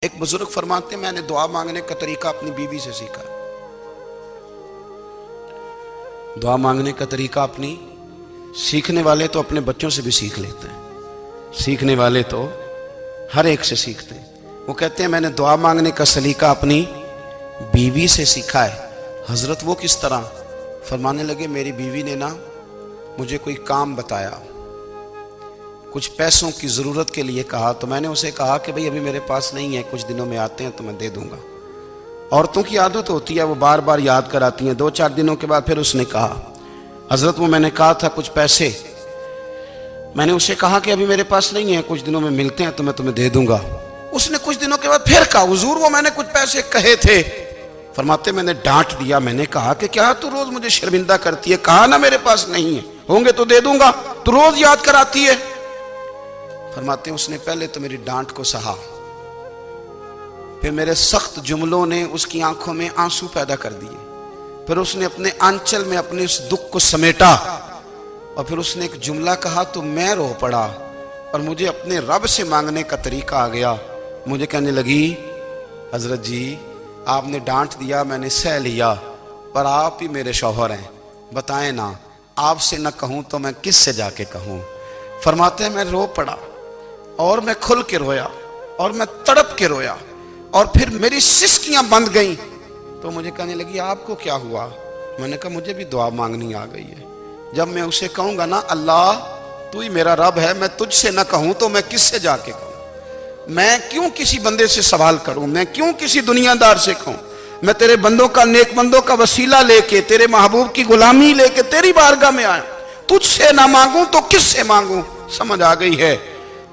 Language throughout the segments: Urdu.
ایک بزرگ فرماتے ہیں میں نے دعا مانگنے کا طریقہ اپنی بیوی سے سیکھا۔ دعا مانگنے کا طریقہ اپنی سیکھنے والے تو اپنے بچوں سے بھی سیکھ لیتے ہیں، سیکھنے والے تو ہر ایک سے سیکھتے ہیں۔ وہ کہتے ہیں میں نے دعا مانگنے کا سلیقہ اپنی بیوی سے سیکھا ہے۔ حضرت وہ کس طرح؟ فرمانے لگے میری بیوی نے نا مجھے کوئی کام بتایا، کچھ پیسوں کی ضرورت کے لیے کہا، تو میں نے اسے کہا کہ بھئی ابھی میرے پاس نہیں ہے، کچھ دنوں میں آتے ہیں تو میں دے دوں گا۔ عورتوں کی عادت ہوتی ہے وہ بار بار یاد کراتی ہیں، 2-4 دنوں کے بعد پھر اس نے کہا حضرت وہ میں نے کہا تھا کچھ پیسے، میں نے اسے کہا کہ ابھی میرے پاس نہیں ہے، کچھ دنوں میں ملتے ہیں تو میں تمہیں دے دوں گا۔ اس نے کچھ دنوں کے بعد پھر کہا حضور وہ میں نے کچھ پیسے کہے تھے۔ فرماتے میں نے ڈانٹ دیا، میں نے کہا کہ کیا تو روز مجھے شرمندہ کرتی ہے، کہا نا میرے پاس نہیں ہے، ہوں گے تو دے دوں گا، تو روز یاد کراتی ہے۔ فرماتے ہیں اس نے پہلے تو میری ڈانٹ کو سہا، پھر میرے سخت جملوں نے اس کی آنکھوں میں آنسو پیدا کر دیے، پھر اس نے اپنے آنچل میں اپنے اس دکھ کو سمیٹا، اور پھر اس نے ایک جملہ کہا تو میں رو پڑا، اور مجھے اپنے رب سے مانگنے کا طریقہ آ گیا۔ مجھے کہنے لگی حضرت جی آپ نے ڈانٹ دیا، میں نے سہ لیا، پر آپ ہی میرے شوہر ہیں، بتائیں نا آپ سے نہ کہوں تو میں کس سے جا کے کہوں۔ فرماتے ہیں میں رو پڑا، اور میں کھل کے رویا، اور میں تڑپ کے رویا، اور پھر میری سسکیاں بند گئیں۔ تو مجھے کہنے لگی آپ کو کیا ہوا؟ میں نے کہا مجھے بھی دعا مانگنی آ گئی ہے، جب میں اسے کہوں گا نا اللہ تو ہی میرا رب ہے، میں تجھ سے نہ کہوں تو میں کس سے جا کے کہوں؟ میں کیوں کسی بندے سے سوال کروں؟ میں کیوں کسی دنیا دار سے کہوں؟ میں تیرے بندوں کا، نیک بندوں کا وسیلہ لے کے، تیرے محبوب کی غلامی لے کے تیری بارگاہ میں آیا، تجھ سے نہ مانگوں تو کس سے مانگوں؟ سمجھ آ گئی ہے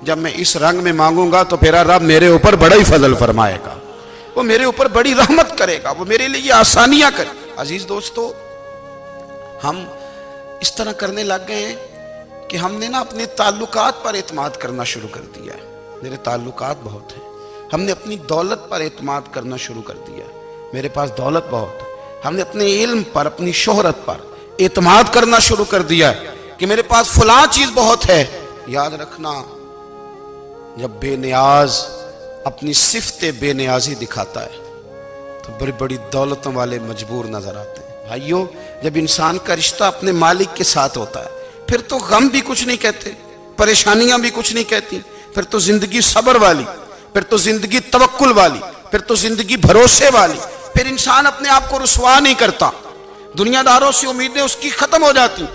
جب میں اس رنگ میں مانگوں گا تو میرا رب میرے اوپر بڑا ہی فضل فرمائے گا، وہ میرے اوپر بڑی رحمت کرے گا، وہ میرے لیے آسانیاں کرے گا۔ عزیز دوستو ہم اس طرح کرنے لگ گئے ہیں کہ ہم نے نا اپنے تعلقات پر اعتماد کرنا شروع کر دیا ہے۔ میرے تعلقات بہت ہیں، ہم نے اپنی دولت پر اعتماد کرنا شروع کر دیا ہے، میرے پاس دولت بہت ہے، ہم نے اپنے علم پر، اپنی شہرت پر اعتماد کرنا شروع کر دیا ہے کہ میرے پاس فلاں چیز بہت ہے۔ یاد رکھنا جب بے نیاز اپنی صفت بے نیازی دکھاتا ہے تو بڑی بڑی دولتوں والے مجبور نظر آتے ہیں۔ بھائیو جب انسان کا رشتہ اپنے مالک کے ساتھ ہوتا ہے پھر تو غم بھی کچھ نہیں کہتے، پریشانیاں بھی کچھ نہیں کہتی، پھر تو زندگی صبر والی، پھر تو زندگی توکل والی، پھر تو زندگی بھروسے والی، پھر انسان اپنے آپ کو رسوا نہیں کرتا، دنیا داروں سے امیدیں اس کی ختم ہو جاتی،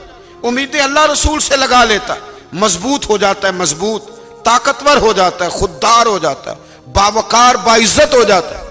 امیدیں اللہ رسول سے لگا لیتا ہے، مضبوط ہو جاتا ہے، مضبوط، طاقتور ہو جاتا ہے، خوددار ہو جاتا ہے، باوقار باعزت ہو جاتا ہے۔